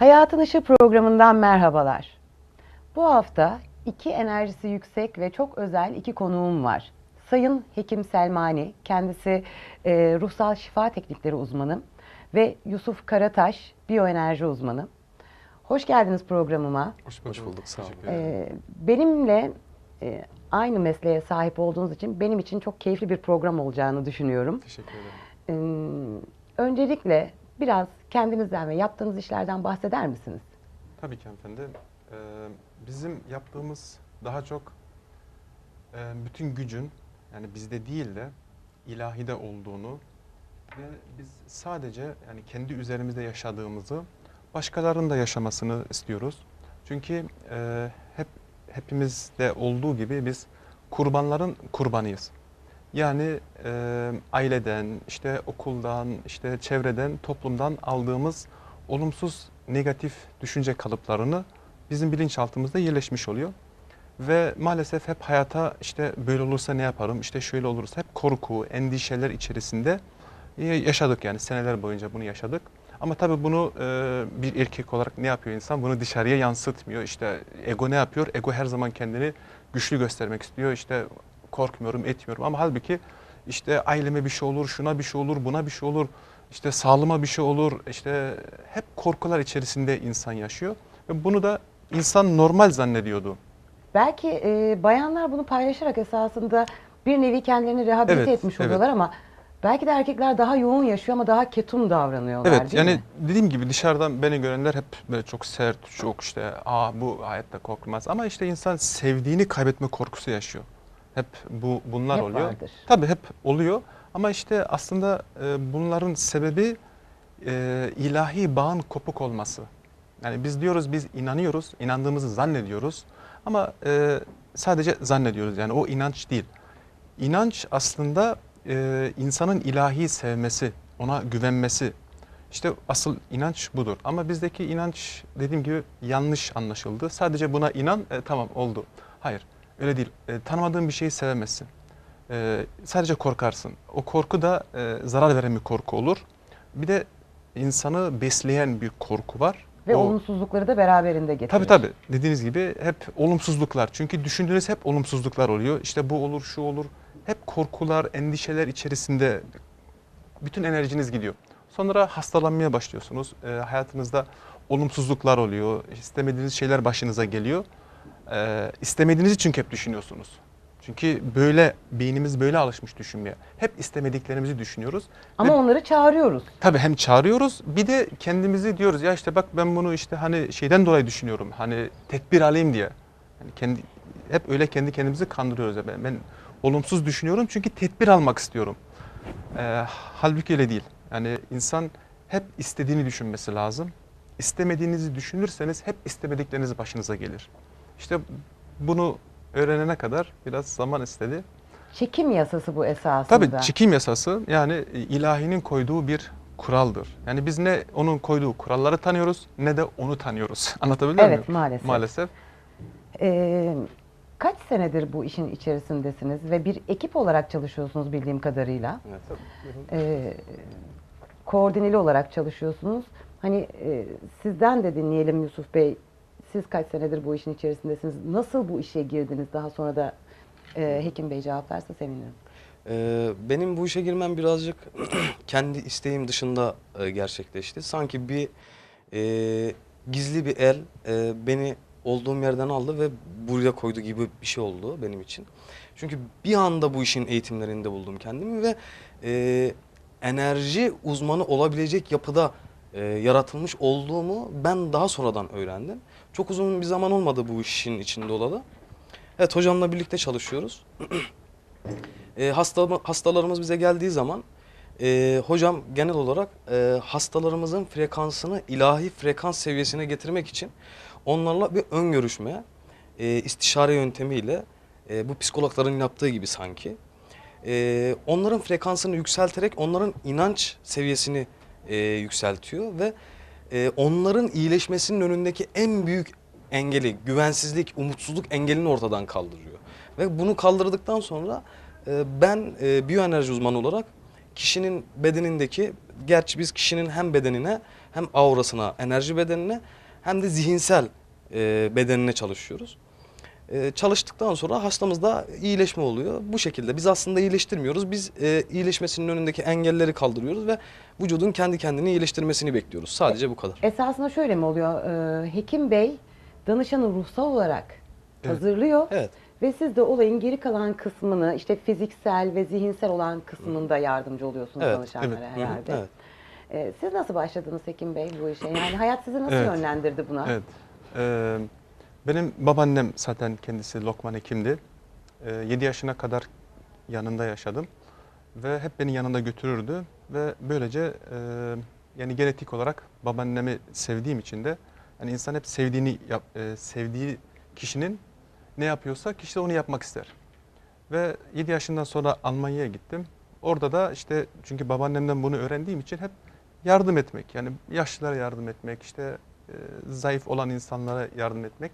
Hayatın Işığı programından merhabalar. Bu hafta iki enerjisi yüksek ve çok özel iki konuğum var. Sayın Hekim Selmani, kendisi ruhsal şifa teknikleri uzmanı ve Yusuf Karataş, biyoenerji uzmanı. Hoş geldiniz programıma. Hoş bulduk, sağ olun. Benimle aynı mesleğe sahip olduğunuz için benim için çok keyifli bir program olacağını düşünüyorum. Teşekkür ederim. Öncelikle biraz kendinizden ve yaptığınız işlerden bahseder misiniz? Tabii ki hanımefendi. Bizim yaptığımız daha çok bütün gücün yani bizde değil de ilahide olduğunu ve biz sadece yani kendi üzerimizde yaşadığımızı başkalarının da yaşamasını istiyoruz. Çünkü hepimizde olduğu gibi biz kurbanların kurbanıyız. Yani aileden, işte okuldan, işte çevreden, toplumdan aldığımız olumsuz, negatif düşünce kalıplarını bizim bilinçaltımızda yerleşmiş oluyor. Ve maalesef hep hayata işte böyle olursa ne yaparım, işte şöyle olursa hep korku, endişeler içerisinde yaşadık yani seneler boyunca bunu yaşadık. Ama tabii bunu bir erkek olarak ne yapıyor insan? Bunu dışarıya yansıtmıyor. İşte ego ne yapıyor? Ego her zaman kendini güçlü göstermek istiyor. İşte korkmuyorum, etmiyorum. Ama halbuki işte aileme bir şey olur, şuna bir şey olur, buna bir şey olur. İşte sağlığıma bir şey olur. İşte hep korkular içerisinde insan yaşıyor. Ve bunu da insan normal zannediyordu. Belki bayanlar bunu paylaşarak esasında bir nevi kendilerini rehabilite Evet, etmiş evet. oluyorlar ama belki de erkekler daha yoğun yaşıyor ama daha ketum davranıyorlar, Evet, değil yani mi? dediğim gibi dışarıdan beni görenler hep böyle çok sert, çok işte bu hayatta korkmaz. Ama işte insan sevdiğini kaybetme korkusu yaşıyor. Hep bunlar Hep oluyor. vardır. Tabii hep oluyor ama işte aslında bunların sebebi ilahi bağın kopuk olması. Yani biz diyoruz biz inanıyoruz, inandığımızı zannediyoruz ama sadece zannediyoruz yani o inanç değil. İnanç aslında insanın ilahi sevmesi, ona güvenmesi. İşte asıl inanç budur. Ama bizdeki inanç dediğim gibi yanlış anlaşıldı. Sadece buna inan, tamam oldu. Hayır, öyle değil. Tanımadığın bir şeyi sevemezsin. Sadece korkarsın. O korku da zarar veren bir korku olur. Bir de insanı besleyen bir korku var. Ve O olumsuzlukları da beraberinde tabii getirir. tabii dediğiniz gibi hep olumsuzluklar. Çünkü düşündüğünüz hep olumsuzluklar oluyor. İşte bu olur, şu olur. Hep korkular, endişeler içerisinde bütün enerjiniz gidiyor. Sonra hastalanmaya başlıyorsunuz. Hayatınızda olumsuzluklar oluyor. İstemediğiniz şeyler başınıza geliyor. İstemediğinizi çünkü hep düşünüyorsunuz. Çünkü böyle beynimiz böyle alışmış düşünmeye. Hep istemediklerimizi düşünüyoruz. Ama Ve onları çağırıyoruz. tabii hem çağırıyoruz bir de kendimizi diyoruz ya işte bak ben bunu işte hani şeyden dolayı düşünüyorum. Hani tedbir alayım diye. Yani hep öyle kendi kendimizi kandırıyoruz. Ben olumsuz düşünüyorum çünkü tedbir almak istiyorum. Halbuki öyle değil. Yani insan hep istediğini düşünmesi lazım. İstemediğinizi düşünürseniz hep istemedikleriniz başınıza gelir. İşte bunu öğrenene kadar biraz zaman istedi. Çekim yasası bu Tabii esasında. çekim yasası yani ilahinin koyduğu bir kuraldır. Yani biz ne onun koyduğu kuralları tanıyoruz ne de onu tanıyoruz. Anlatabiliyor muyum? Evet, maalesef. Maalesef. Ee, Kaç senedir bu işin içerisindesiniz ve bir ekip olarak çalışıyorsunuz bildiğim kadarıyla. Evet, Ee, Koordineli olarak çalışıyorsunuz. Hani sizden de dinleyelim Yusuf Bey. Siz kaç senedir bu işin içerisindesiniz? Nasıl bu işe girdiniz? Daha sonra da Hekim Bey cevaplarsa sevinirim. Benim bu işe girmem birazcık kendi isteğim dışında gerçekleşti. Sanki bir gizli bir el beni olduğum yerden aldı ve buraya koydu gibi bir şey oldu benim için. Çünkü bir anda bu işin eğitimlerinde buldum kendimi ve enerji uzmanı olabilecek yapıda yaratılmış olduğumu ben daha sonradan öğrendim. Çok uzun bir zaman olmadı bu işin içinde olalı. Evet, hocamla birlikte çalışıyoruz. Hastalarımız bize geldiği zaman hocam genel olarak hastalarımızın frekansını ilahi frekans seviyesine getirmek için onlarla bir ön görüşme, istişare yöntemiyle bu psikologların yaptığı gibi sanki onların frekansını yükselterek onların inanç seviyesini yükseltiyor ve onların iyileşmesinin önündeki en büyük engeli, güvensizlik, umutsuzluk engelini ortadan kaldırıyor. Ve bunu kaldırdıktan sonra ben biyoenerji uzmanı olarak kişinin bedenindeki, gerçi biz kişinin hem bedenine hem aurasına, enerji bedenine hem de zihinsel bedenine çalışıyoruz. Çalıştıktan sonra hastamızda iyileşme oluyor. Bu şekilde biz aslında iyileştirmiyoruz. Biz iyileşmesinin önündeki engelleri kaldırıyoruz ve vücudun kendi kendini iyileştirmesini bekliyoruz. Sadece bu kadar. Esasında şöyle mi oluyor? Hekim Bey danışanı ruhsal olarak Evet. hazırlıyor. Evet. Ve siz de olayın geri kalan kısmını, işte fiziksel ve zihinsel olan kısmında yardımcı oluyorsunuz Evet, danışanlara evet. herhalde. Evet. Siz nasıl başladınız Hekim Bey bu işe? Yani hayat sizi nasıl Evet. yönlendirdi buna? Evet. Benim babaannem zaten kendisi Lokman hekimdi. 7 yaşına kadar yanında yaşadım ve hep beni yanında götürürdü ve böylece yani genetik olarak babaannemi sevdiğim için de hani insan hep sevdiği kişinin ne yapıyorsa kişi de onu yapmak ister. Ve 7 yaşından sonra Almanya'ya gittim. Orada da işte çünkü babaannemden bunu öğrendiğim için hep yardım etmek. Yani yaşlılara yardım etmek, işte zayıf olan insanlara yardım etmek.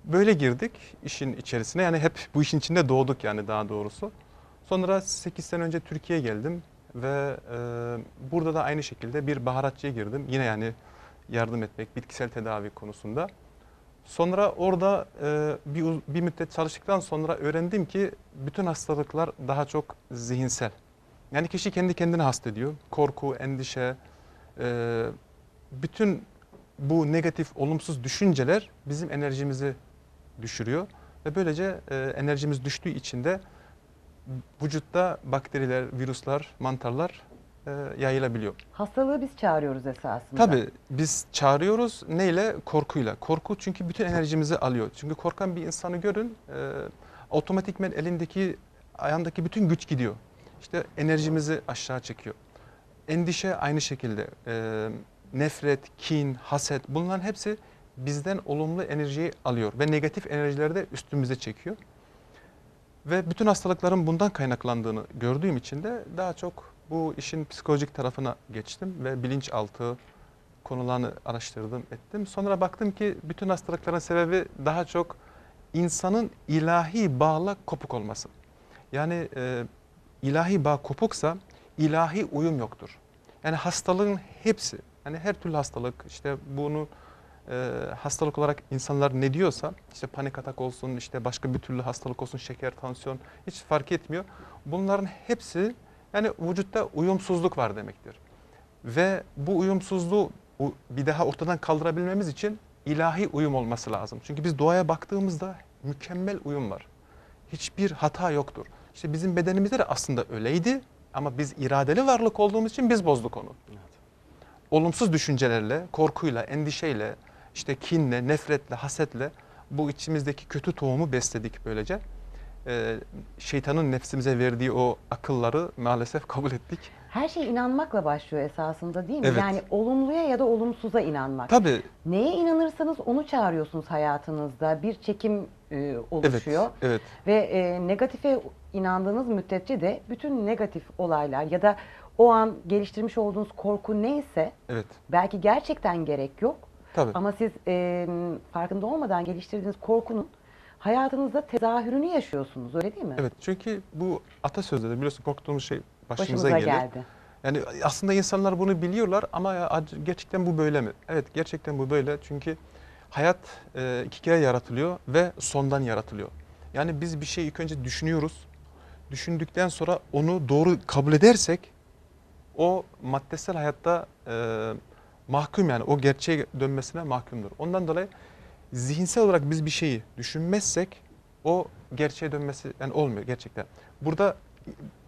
Böyle girdik işin içerisine. Yani hep bu işin içinde doğduk yani daha doğrusu. Sonra 8 sene önce Türkiye'ye geldim ve burada da aynı şekilde bir baharatçıya girdim. Yine yani yardım etmek, bitkisel tedavi konusunda. Sonra orada bir müddet çalıştıktan sonra öğrendim ki bütün hastalıklar daha çok zihinsel. Yani kişi kendi kendine hasta ediyor. Korku, endişe, bütün bu negatif, olumsuz düşünceler bizim enerjimizi düşürüyor. Ve böylece enerjimiz düştüğü için de vücutta bakteriler, virüsler, mantarlar yayılabiliyor. Hastalığı biz çağırıyoruz esasında. Tabii biz çağırıyoruz neyle? Korkuyla. Korku çünkü bütün enerjimizi alıyor. Çünkü korkan bir insanı görün otomatikmen elindeki, ayağındaki bütün güç gidiyor. İşte enerjimizi aşağı çekiyor. Endişe aynı şekilde. Nefret, kin, haset bunların hepsi bizden olumlu enerjiyi alıyor ve negatif enerjileri de üstümüze çekiyor. Ve bütün hastalıkların bundan kaynaklandığını gördüğüm için de daha çok bu işin psikolojik tarafına geçtim ve bilinçaltı konularını araştırdım, ettim. Sonra baktım ki bütün hastalıkların sebebi daha çok insanın ilahi bağla kopuk olması. Yani ilahi bağ kopuksa ilahi uyum yoktur. Yani hastalığın hepsi, yani her türlü hastalık, işte bunu hastalık olarak insanlar ne diyorsa, işte panik atak olsun, işte başka bir türlü hastalık olsun, şeker, tansiyon hiç fark etmiyor. Bunların hepsi yani vücutta uyumsuzluk var demektir. Ve bu uyumsuzluğu bir daha ortadan kaldırabilmemiz için ilahi uyum olması lazım. Çünkü biz doğaya baktığımızda mükemmel uyum var. Hiçbir hata yoktur. İşte bizim bedenimizde de aslında öyleydi ama biz iradeli varlık olduğumuz için biz bozduk onu. Evet. Olumsuz düşüncelerle, korkuyla, endişeyle, işte kinle, nefretle, hasetle bu içimizdeki kötü tohumu besledik böylece. Şeytanın nefsimize verdiği o akılları maalesef kabul ettik. Her şey inanmakla başlıyor esasında değil mi? Evet. Yani olumluya ya da olumsuza inanmak. Tabii. Neye inanırsanız onu çağırıyorsunuz hayatınızda. Bir çekim oluşuyor. Evet, evet. Ve negatife inandığınız müddetçe de bütün negatif olaylar ya da o an geliştirmiş olduğunuz korku neyse Evet. belki gerçekten gerek yok. Tabii. Ama siz farkında olmadan geliştirdiğiniz korkunun hayatınızda tezahürünü yaşıyorsunuz, öyle değil mi? Evet. Çünkü bu atasözleri biliyorsun korktuğumuz şey başımıza Başımıza gelir. geldi. Yani aslında insanlar bunu biliyorlar ama ya gerçekten bu böyle mi? Evet, gerçekten bu böyle. Çünkü hayat 2 kere yaratılıyor ve sondan yaratılıyor. Yani biz bir şeyi ilk önce düşünüyoruz. Düşündükten sonra onu doğru kabul edersek o maddesel hayatta mahkum, yani o gerçeğe dönmesine mahkumdur. Ondan dolayı zihinsel olarak biz bir şeyi düşünmezsek o gerçeğe dönmesi yani olmuyor gerçekten. Burada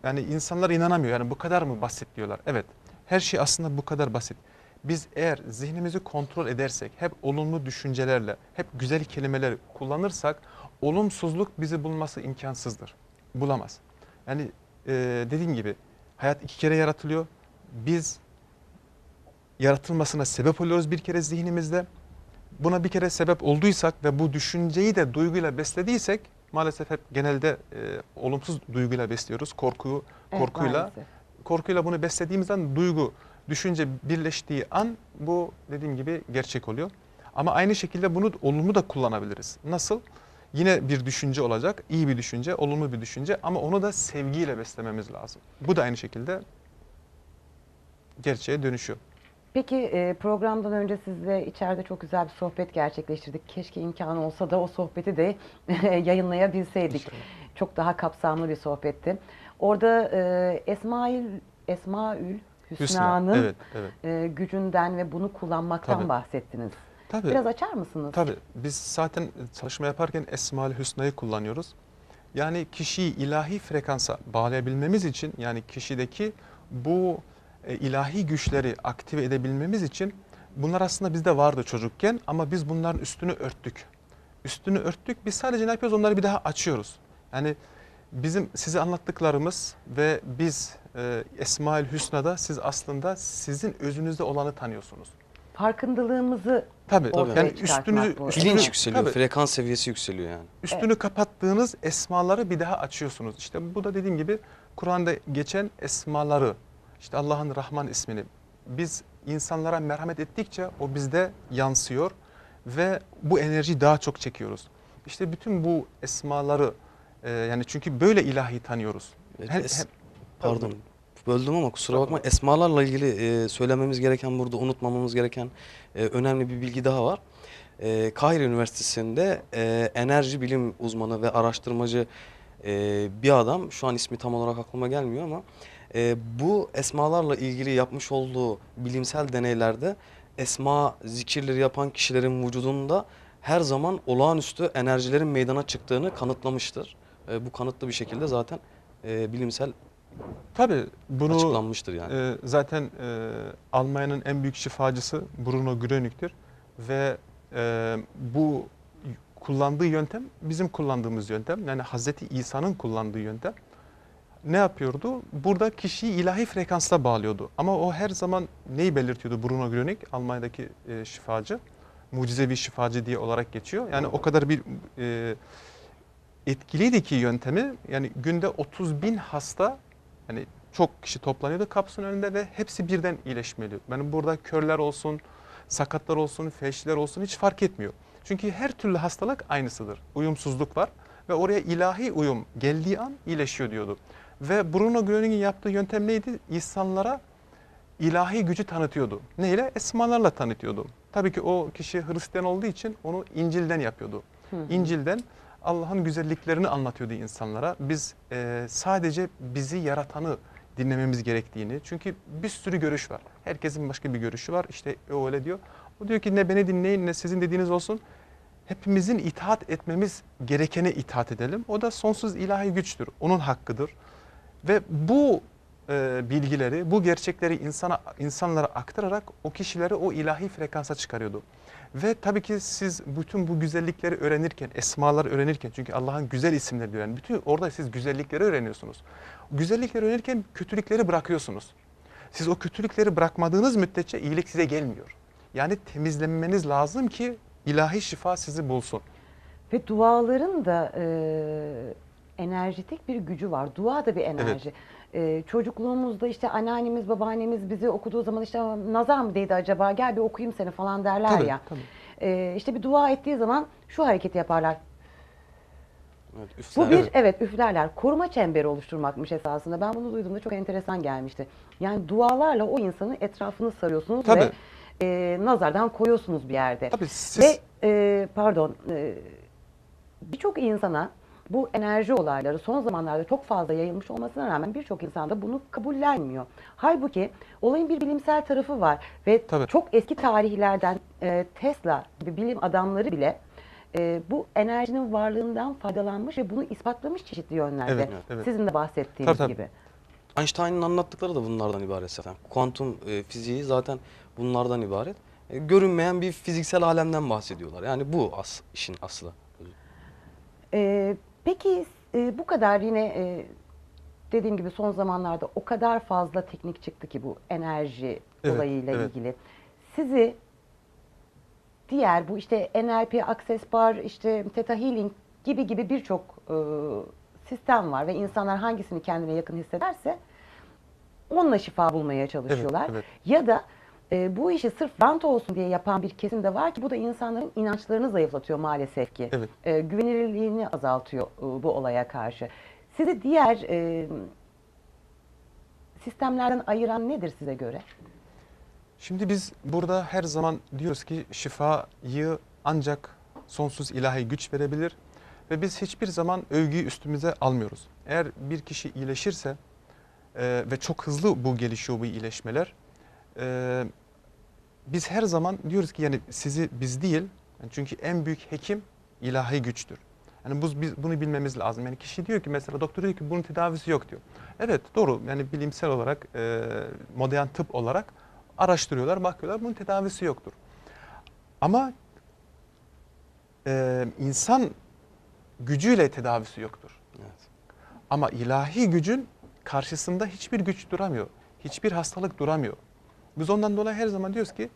yani insanlar inanamıyor. Yani bu kadar mı basit diyorlar. Evet. Her şey aslında bu kadar basit. Biz eğer zihnimizi kontrol edersek, hep olumlu düşüncelerle, hep güzel kelimeler kullanırsak olumsuzluk bizi bulması imkansızdır. Bulamaz. Yani dediğim gibi hayat 2 kere yaratılıyor. Biz yaratılmasına sebep oluyoruz bir kere zihnimizde. Buna bir kere sebep olduysak ve bu düşünceyi de duyguyla beslediysek maalesef hep genelde olumsuz duyguyla besliyoruz. Korkuyla. maalesef. Korkuyla bunu beslediğimizden duygu, düşünce birleştiği an bu dediğim gibi gerçek oluyor. Ama aynı şekilde bunu olumlu da kullanabiliriz. Nasıl? Yine bir düşünce olacak, iyi bir düşünce, olumlu bir düşünce ama onu da sevgiyle beslememiz lazım. Bu da aynı şekilde gerçeğe dönüşüyor. Peki programdan önce sizle içeride çok güzel bir sohbet gerçekleştirdik. Keşke imkanı olsa da o sohbeti de yayınlayabilseydik. İnşallah. Çok daha kapsamlı bir sohbetti. Orada Esmaül Hüsna. Hüsna'nın Evet, evet. gücünden ve bunu kullanmaktan Tabii. bahsettiniz. Tabii. Biraz açar mısınız? Tabii. Biz zaten çalışma yaparken Esmaül Hüsna'yı kullanıyoruz. Yani kişiyi ilahi frekansa bağlayabilmemiz için, yani kişideki bu ilahi güçleri aktive edebilmemiz için, bunlar aslında bizde vardı çocukken ama biz bunların üstünü örttük. Üstünü örttük. Biz sadece ne yapıyoruz? Onları bir daha açıyoruz. Yani bizim size anlattıklarımız ve biz Esmaül Hüsna'da siz aslında sizin özünüzde olanı tanıyorsunuz. Farkındalığımızı Tabii. ortaya Yani çıkartmak bu. Bilinç yükseliyor, tabii. frekans seviyesi yükseliyor yani. Üstünü kapattığınız esmaları bir daha açıyorsunuz. İşte bu da dediğim gibi Kur'an'da geçen esmaları, işte Allah'ın Rahman ismini biz insanlara merhamet ettikçe o bizde yansıyor ve bu enerjiyi daha çok çekiyoruz. İşte bütün bu esmaları yani çünkü böyle ilahi tanıyoruz. Pardon, böldüm ama kusura bakma. Esmalarla ilgili söylememiz gereken, burada unutmamamız gereken önemli bir bilgi daha var. Kahire Üniversitesi'nde enerji bilim uzmanı ve araştırmacı bir adam, şu an ismi tam olarak aklıma gelmiyor ama bu esmalarla ilgili yapmış olduğu bilimsel deneylerde esma zikirleri yapan kişilerin vücudunda her zaman olağanüstü enerjilerin meydana çıktığını kanıtlamıştır. Bu kanıtlı bir şekilde zaten bilimsel Tabii bunu açıklanmıştır yani. zaten Almanya'nın en büyük şifacısı Bruno Grönich'tir ve bu kullandığı yöntem bizim kullandığımız yöntem. Yani Hazreti İsa'nın kullandığı yöntem. Ne yapıyordu? Burada kişiyi ilahi frekansla bağlıyordu. Ama o her zaman neyi belirtiyordu Bruno Grönig, Almanya'daki şifacı? Mucizevi şifacı diye olarak geçiyor. Yani o kadar bir etkiliydi ki yöntemi. Yani günde 30.000 hasta, yani çok kişi toplanıyordu kapısının önünde ve hepsi birden iyileşmeli. Yani burada körler olsun, sakatlar olsun, felçliler olsun hiç fark etmiyor. Çünkü her türlü hastalık aynısıdır. Uyumsuzluk var ve oraya ilahi uyum geldiği an iyileşiyor diyordu. Ve Bruno Gröning'in yaptığı yöntem neydi? İnsanlara ilahi gücü tanıtıyordu. Neyle? Esmalarla tanıtıyordu. Tabii ki o kişi Hristiyan olduğu için onu İncil'den yapıyordu. İncil'den Allah'ın güzelliklerini anlatıyordu insanlara. Biz sadece bizi yaratanı dinlememiz gerektiğini. Çünkü bir sürü görüş var. Herkesin başka bir görüşü var. İşte o öyle diyor. O diyor ki ne beni dinleyin ne sizin dediğiniz olsun. Hepimizin itaat etmemiz gerekene itaat edelim. O da sonsuz ilahi güçtür. Onun hakkıdır. Ve bu bilgileri, bu gerçekleri insanlara aktararak o kişileri o ilahi frekansa çıkarıyordu. Ve tabii ki siz bütün bu güzellikleri öğrenirken, esmaları öğrenirken, çünkü Allah'ın güzel isimleri diyor. Yani bütün orada siz güzellikleri öğreniyorsunuz. Güzellikleri öğrenirken kötülükleri bırakıyorsunuz. Siz o kötülükleri bırakmadığınız müddetçe iyilik size gelmiyor. Yani temizlenmeniz lazım ki ilahi şifa sizi bulsun. Ve duaların da enerjitik bir gücü var. Dua da bir enerji. Çocukluğumuzda işte anneannemiz, babaannemiz bizi okuduğu zaman işte nazar mı değdi acaba, gel bir okuyayım seni falan derler Tabii, ya. tabii. İşte bir dua ettiği zaman şu hareketi yaparlar. Evet, Bu üfler. bir evet üflerler. Koruma çemberi oluşturmakmış esasında. Ben bunu duyduğumda çok enteresan gelmişti. Yani dualarla o insanın etrafını sarıyorsunuz Tabii. ve nazardan koruyorsunuz bir yerde. Tabii siz... Ve birçok insana bu enerji olayları son zamanlarda çok fazla yayılmış olmasına rağmen birçok insan da bunu kabullenmiyor. Halbuki olayın bir bilimsel tarafı var ve Tabii. çok eski tarihlerden Tesla gibi bilim adamları bile bu enerjinin varlığından faydalanmış ve bunu ispatlamış çeşitli yönlerde. Evet, evet. Sizin de bahsettiğiniz Tabii, tabii. gibi. Einstein'ın anlattıkları da bunlardan ibaret zaten. Kuantum fiziği zaten bunlardan ibaret. Görünmeyen bir fiziksel alemden bahsediyorlar. Yani bu işin aslı. Peki bu kadar yine dediğim gibi son zamanlarda o kadar fazla teknik çıktı ki bu enerji Evet, olayıyla evet. ilgili. Sizi diğer bu işte NLP, Access Bar, işte Theta Healing gibi birçok sistem var ve insanlar hangisini kendine yakın hissederse onunla şifa bulmaya çalışıyorlar. Evet, evet. Ya da bu işi sırf rant olsun diye yapan bir kesim de var ki bu da insanların inançlarını zayıflatıyor maalesef ki. Evet. Güvenilirliğini azaltıyor bu olaya karşı. Sizi diğer sistemlerden ayıran nedir size göre? Şimdi biz burada her zaman diyoruz ki şifayı ancak sonsuz ilahi güç verebilir ve biz hiçbir zaman övgüyü üstümüze almıyoruz. Eğer bir kişi iyileşirse ve çok hızlı bu gelişiyor bu iyileşmeler, biz her zaman diyoruz ki yani sizi biz değil, yani çünkü en büyük hekim ilahi güçtür. Yani biz bunu bilmemiz lazım. Yani kişi diyor ki mesela doktor diyor ki bunun tedavisi yok diyor. Evet doğru, yani bilimsel olarak modern tıp olarak araştırıyorlar, bakıyorlar bunun tedavisi yoktur. Ama insan gücüyle tedavisi yoktur. Evet. Ama ilahi gücün karşısında hiçbir güç duramıyor. Hiçbir hastalık duramıyor. Biz ondan dolayı her zaman diyoruz ki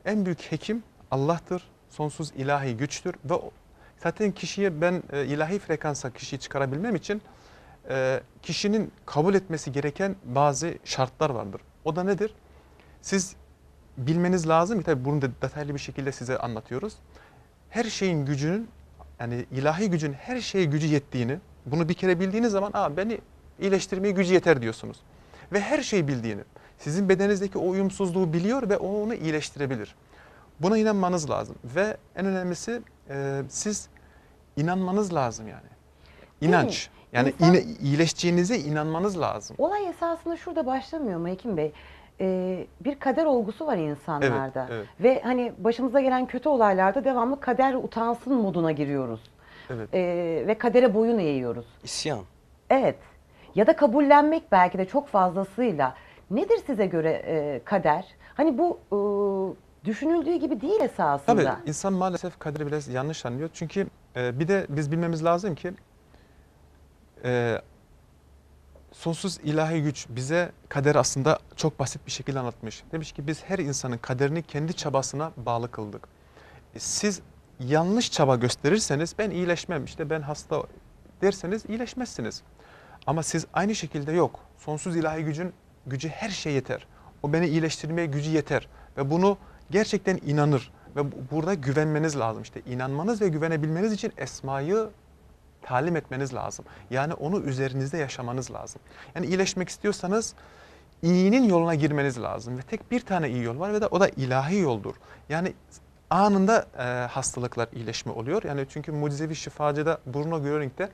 en büyük hekim Allah'tır. Sonsuz ilahi güçtür. Ve zaten kişiye ben ilahi frekansa kişiyi çıkarabilmem için kişinin kabul etmesi gereken bazı şartlar vardır. O da nedir? Siz bilmeniz lazım. Tabii bunu da detaylı bir şekilde size anlatıyoruz. Her şeyin gücünün, yani ilahi gücün her şeye gücü yettiğini, bunu bir kere bildiğiniz zaman beni iyileştirmeye gücü yeter diyorsunuz. Ve her şeyi bildiğini, sizin bedeninizdeki o uyumsuzluğu biliyor ve onu iyileştirebilir. Buna inanmanız lazım ve en önemlisi siz inanmanız lazım yani. İnanç. Yani iyileşeceğinize inanmanız lazım. Olay esasında şurada başlamıyor mu Hekim Bey? Bir kader olgusu var insanlarda. Evet, evet. Ve hani başımıza gelen kötü olaylarda devamlı kader utansın moduna giriyoruz. Evet. Ve kadere boyun eğiyoruz. İsyan. Evet. Ya da kabullenmek belki de çok fazlasıyla. Nedir size göre kader? Hani bu düşünüldüğü gibi değil esasında. Tabii insan maalesef kaderi biraz yanlış anlıyor. Çünkü bir de biz bilmemiz lazım ki sonsuz ilahi güç bize kaderi aslında çok basit bir şekilde anlatmış. Demiş ki biz her insanın kaderini kendi çabasına bağlı kıldık. Siz yanlış çaba gösterirseniz ben iyileşmem, işte ben hasta derseniz iyileşmezsiniz. Ama siz aynı şekilde yok. Sonsuz ilahi gücü her şeye yeter. O beni iyileştirmeye gücü yeter. Ve bunu gerçekten inanır. Ve burada güvenmeniz lazım. İşte inanmanız ve güvenebilmeniz için esmayı talim etmeniz lazım. Yani onu üzerinizde yaşamanız lazım. Yani iyileşmek istiyorsanız iyinin yoluna girmeniz lazım. Ve tek bir tane iyi yol var ve o da ilahi yoldur. Yani anında hastalıklar iyileşme oluyor. Yani çünkü mucizevi şifacıda Bruno Göring'de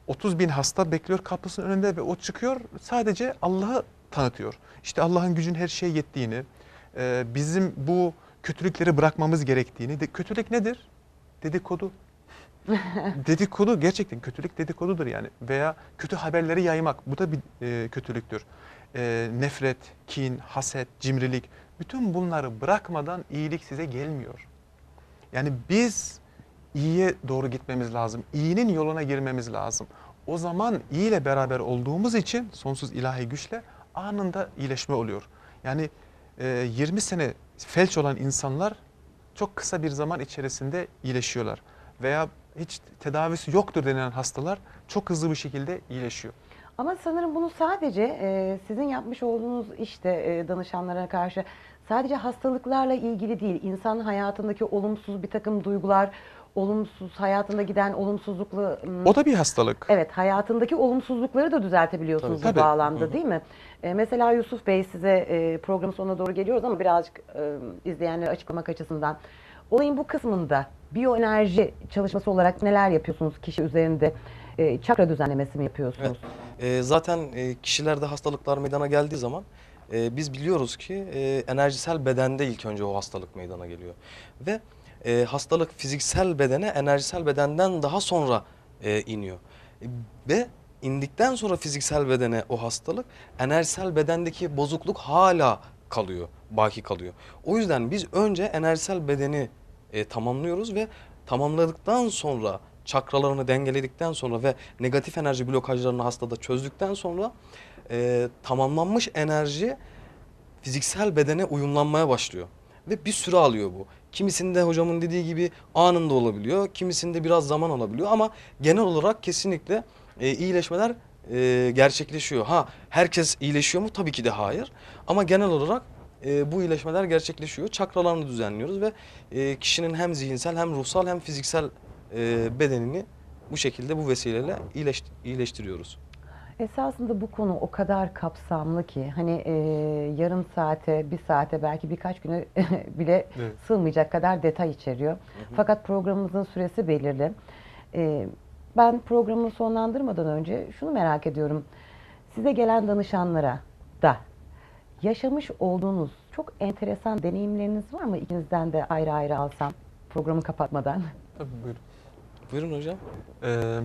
30 bin hasta bekliyor kapısının önünde ve o çıkıyor sadece Allah'ı tanıtıyor. İşte Allah'ın gücün her şeye yettiğini, bizim bu kötülükleri bırakmamız gerektiğini. Kötülük nedir? Dedikodu. Dedikodu gerçekten kötülük dedikodudur yani. Veya kötü haberleri yaymak, bu da bir kötülüktür. Nefret, kin, haset, cimrilik, bütün bunları bırakmadan iyilik size gelmiyor. Yani biz iyiye doğru gitmemiz lazım. İyinin yoluna girmemiz lazım. O zaman iyi ile beraber olduğumuz için sonsuz ilahi güçle anında iyileşme oluyor. Yani 20 sene felç olan insanlar çok kısa bir zaman içerisinde iyileşiyorlar. Veya hiç tedavisi yoktur denilen hastalar çok hızlı bir şekilde iyileşiyor. Ama sanırım bunu sadece sizin yapmış olduğunuz işte danışanlara karşı sadece hastalıklarla ilgili değil. İnsan hayatındaki olumsuz bir takım duygular, olumsuz hayatında giden olumsuzluklu... O da bir hastalık. Evet, hayatındaki olumsuzlukları da düzeltebiliyorsunuz Tabii. bu bağlamda değil mi? Mesela Yusuf Bey size programın sonuna doğru geliyoruz ama birazcık izleyenlere açıklamak açısından. Olayın bu kısmında biyoenerji çalışması olarak neler yapıyorsunuz kişi üzerinde? Çakra düzenlemesi mi yapıyorsunuz? Evet. Zaten kişilerde hastalıklar meydana geldiği zaman biz biliyoruz ki enerjisel bedende ilk önce o hastalık meydana geliyor. Ve hastalık fiziksel bedene enerjisel bedenden daha sonra iniyor. Ve indikten sonra fiziksel bedene o hastalık enerjisel bedendeki bozukluk hala kalıyor, baki kalıyor. O yüzden biz önce enerjisel bedeni tamamlıyoruz ve tamamladıktan sonra çakralarını dengeledikten sonra ve negatif enerji blokajlarını hastada çözdükten sonra tamamlanmış enerji fiziksel bedene uyumlanmaya başlıyor. Ve bir süre alıyor bu. Kimisinde hocamın dediği gibi anında olabiliyor, kimisinde biraz zaman alabiliyor ama genel olarak kesinlikle iyileşmeler gerçekleşiyor. Herkes iyileşiyor mu? Tabii ki de hayır. Ama genel olarak bu iyileşmeler gerçekleşiyor. Çakralarını düzenliyoruz ve kişinin hem zihinsel hem ruhsal hem fiziksel bedenini bu şekilde bu vesileyle iyileştiriyoruz. Esasında bu konu o kadar kapsamlı ki hani yarım saate, bir saate belki birkaç güne bile Evet. sığmayacak kadar detay içeriyor. Fakat programımızın süresi belirli. E, Ben programı sonlandırmadan önce şunu merak ediyorum. Size gelen danışanlara da yaşamış olduğunuz çok enteresan deneyimleriniz var mı? İkinizden de ayrı ayrı alsam programı kapatmadan. Tabii buyurun. Buyurun hocam.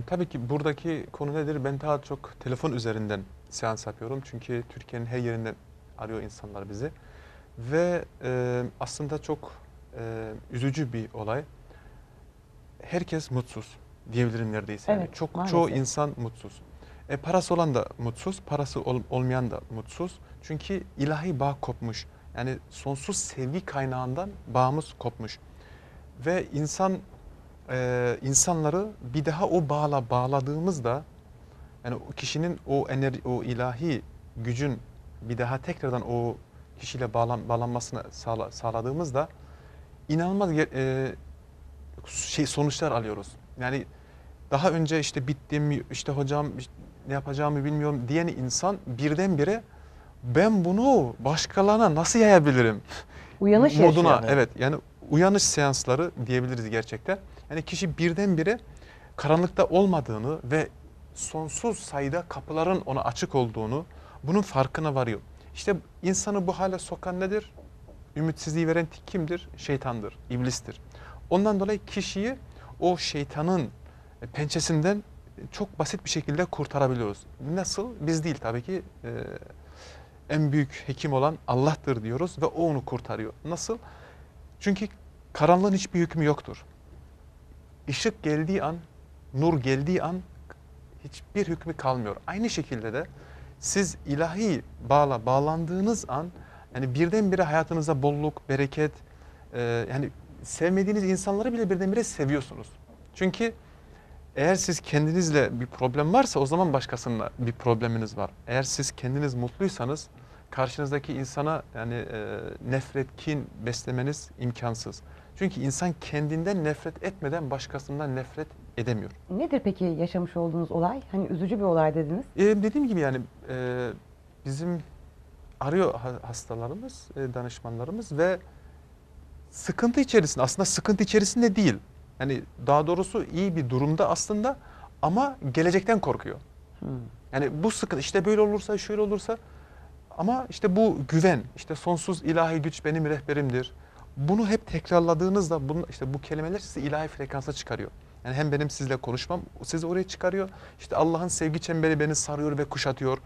Tabii ki buradaki konu nedir? Ben daha çok telefon üzerinden seans yapıyorum. Çünkü Türkiye'nin her yerinden arıyor insanlar bizi. Ve aslında çok üzücü bir olay. Herkes mutsuz diyebilirim neredeyse. Yani Evet, çoğu maalesef. insan mutsuz. Parası olan da mutsuz, parası olmayan da mutsuz. Çünkü ilahi bağ kopmuş. Yani sonsuz sevgi kaynağından bağımız kopmuş. Ve insanları bir daha o bağla bağladığımızda, yani o kişinin o enerji, o ilahi gücün bir daha tekrardan o kişiyle bağlanmasını sağladığımızda inanılmaz sonuçlar alıyoruz. Yani daha önce işte bittim, işte hocam ne yapacağımı bilmiyorum diyen insan birdenbire ben bunu başkalarına nasıl yayabilirim Uyanış moduna, yaşıyor. evet, yani uyanış seansları diyebiliriz gerçekten. Yani kişi birdenbire karanlıkta olmadığını ve sonsuz sayıda kapıların ona açık olduğunu, bunun farkına varıyor. İşte insanı bu hale sokan nedir? Ümitsizliği veren kimdir? Şeytandır, iblistir. Ondan dolayı kişiyi o şeytanın pençesinden çok basit bir şekilde kurtarabiliyoruz. Nasıl? Biz değil tabii ki. En büyük hekim olan Allah'tır diyoruz ve o onu kurtarıyor. Nasıl? Çünkü karanlığın hiçbir hükmü yoktur. Işık geldiği an, nur geldiği an hiçbir hükmü kalmıyor. Aynı şekilde de siz ilahi bağlandığınız an, yani birdenbire hayatınıza bolluk, bereket, yani sevmediğiniz insanları bile birdenbire seviyorsunuz. Çünkü eğer siz kendinizle bir problem varsa o zaman başkasıyla bir probleminiz var. Eğer siz kendiniz mutluysanız karşınızdaki insana yani nefret, kin beslemeniz imkansız. Çünkü insan kendinden nefret etmeden başkasından nefret edemiyor. Nedir peki yaşamış olduğunuz olay? Hani üzücü bir olay dediniz. Dediğim gibi yani bizim arıyor hastalarımız, danışmanlarımız ve sıkıntı içerisinde, aslında sıkıntı içerisinde değil. Yani daha doğrusu iyi bir durumda aslında ama gelecekten korkuyor. Yani bu sıkıntı işte böyle olursa, şöyle olursa, ama işte bu güven, işte sonsuz ilahi güç benim rehberimdir. Bunu hep tekrarladığınızda işte bu kelimeler sizi ilahi frekansa çıkarıyor. Yani hem benim sizle konuşmam sizi oraya çıkarıyor. İşte Allah'ın sevgi çemberi beni sarıyor ve kuşatıyor.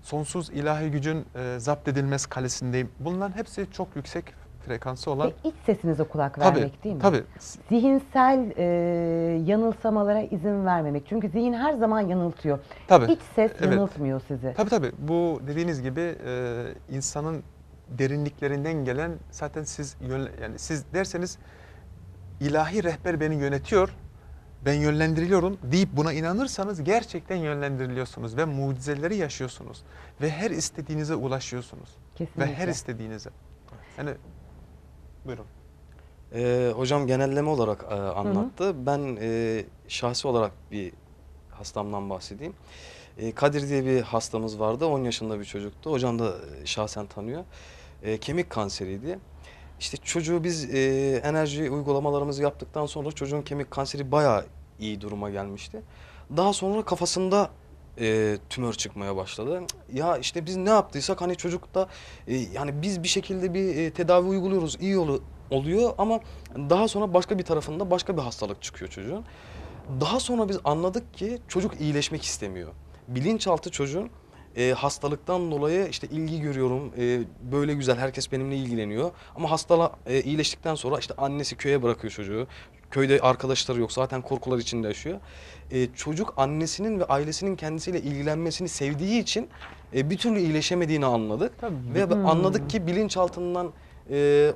Sonsuz ilahi gücün zapt edilmez kalesindeyim. Bunların hepsi çok yüksek frekansı olan. Ve iç sesinize kulak Tabii, vermek değil mi? tabii. Zihinsel yanılsamalara izin vermemek. Çünkü zihin her zaman yanıltıyor. Tabii. İç ses Evet. yanıltmıyor sizi. Tabii. Bu dediğiniz gibi insanın derinliklerinden gelen, zaten yani siz derseniz ilahi rehber beni yönetiyor, ben yönlendiriliyorum deyip buna inanırsanız gerçekten yönlendiriliyorsunuz ve mucizeleri yaşıyorsunuz ve her istediğinize ulaşıyorsunuz. Kesinlikle. Ve her istediğinize. Yani buyurun. Hocam genelleme olarak anlattı. Ben şahsi olarak bir hastamdan bahsedeyim. Kadir diye bir hastamız vardı. 10 yaşında bir çocuktu. Hocam da şahsen tanıyor. Kemik kanseriydi. İşte çocuğu biz enerji uygulamalarımızı yaptıktan sonra çocuğun kemik kanseri bayağı iyi duruma gelmişti. Daha sonra kafasında tümör çıkmaya başladı. Ya işte biz ne yaptıysak hani çocukta yani biz bir şekilde bir tedavi uyguluyoruz, iyi oluyor ama daha sonra başka bir tarafında başka bir hastalık çıkıyor çocuğun. Daha sonra biz anladık ki çocuk iyileşmek istemiyor. Bilinçaltı çocuğun hastalıktan dolayı işte ilgi görüyorum, böyle güzel herkes benimle ilgileniyor. Ama hastalık iyileştikten sonra işte annesi köye bırakıyor çocuğu. Köyde arkadaşları yok, zaten korkular içinde yaşıyor. Çocuk annesinin ve ailesinin kendisiyle ilgilenmesini sevdiği için bir türlü iyileşemediğini anladık. Tabii. Ve anladık ki bilinçaltından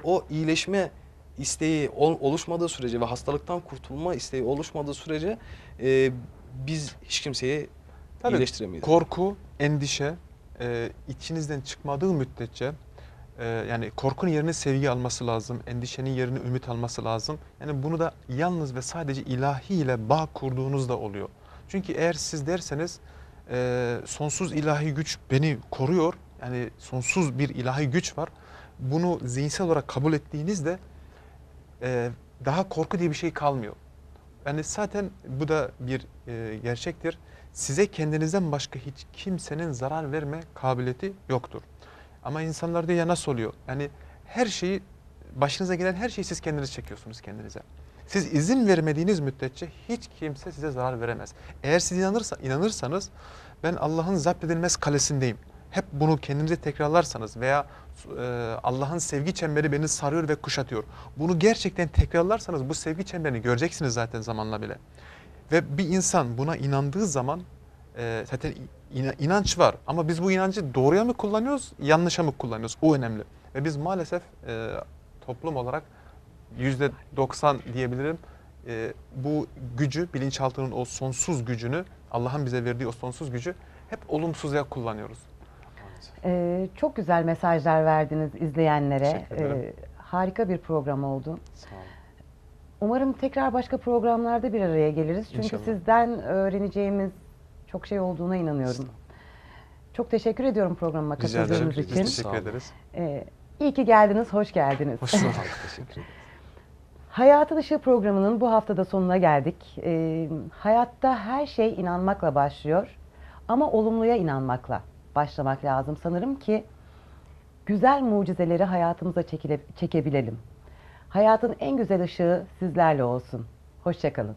o iyileşme isteği oluşmadığı sürece ve hastalıktan kurtulma isteği oluşmadığı sürece biz hiç kimseyi Tabii, iyileştiremeyiz. korku, endişe içinizden çıkmadığı müddetçe yani korkunun yerini sevgi alması lazım, endişenin yerini ümit alması lazım. Yani bunu da yalnız ve sadece ilahi ile bağ kurduğunuzda oluyor. Çünkü eğer siz derseniz sonsuz ilahi güç beni koruyor. Yani sonsuz bir ilahi güç var. Bunu zihinsel olarak kabul ettiğinizde daha korku diye bir şey kalmıyor. Yani zaten bu da bir gerçektir. Size kendinizden başka hiç kimsenin zarar verme kabiliyeti yoktur. Ama insanlar diyor ya nasıl oluyor? Yani her şeyi, başınıza gelen her şeyi siz kendiniz çekiyorsunuz kendinize. Siz izin vermediğiniz müddetçe hiç kimse size zarar veremez. Eğer siz inanırsanız ben Allah'ın zapt edilmez kalesindeyim. Hep bunu kendinize tekrarlarsanız veya Allah'ın sevgi çemberi beni sarıyor ve kuşatıyor. Bunu gerçekten tekrarlarsanız bu sevgi çemberini göreceksiniz zaten zamanla bile. Ve bir insan buna inandığı zaman zaten inanç var. Ama biz bu inancı doğruya mı kullanıyoruz, yanlışa mı kullanıyoruz? O önemli. Ve biz maalesef toplum olarak %90 diyebilirim. Bu gücü, bilinçaltının o sonsuz gücünü, Allah'ın bize verdiği o sonsuz gücü hep olumsuza kullanıyoruz. Çok güzel mesajlar verdiniz izleyenlere. Teşekkür ederim. Harika bir program oldu. Sağ olun. Umarım tekrar başka programlarda bir araya geliriz. Çünkü İnşallah. sizden öğreneceğimiz çok şey olduğuna inanıyorum. Çok teşekkür ediyorum programıma Rica ederim. katıldığınız Biz için. teşekkür ederiz. İyi ki geldiniz, hoş geldiniz. Hoş bulduk. Teşekkür ederim. Hayatın Işığı programının bu haftada sonuna geldik. Hayatta her şey inanmakla başlıyor ama olumluya inanmakla başlamak lazım sanırım ki güzel mucizeleri hayatımıza çekebilelim. Hayatın en güzel ışığı sizlerle olsun. Hoşça kalın.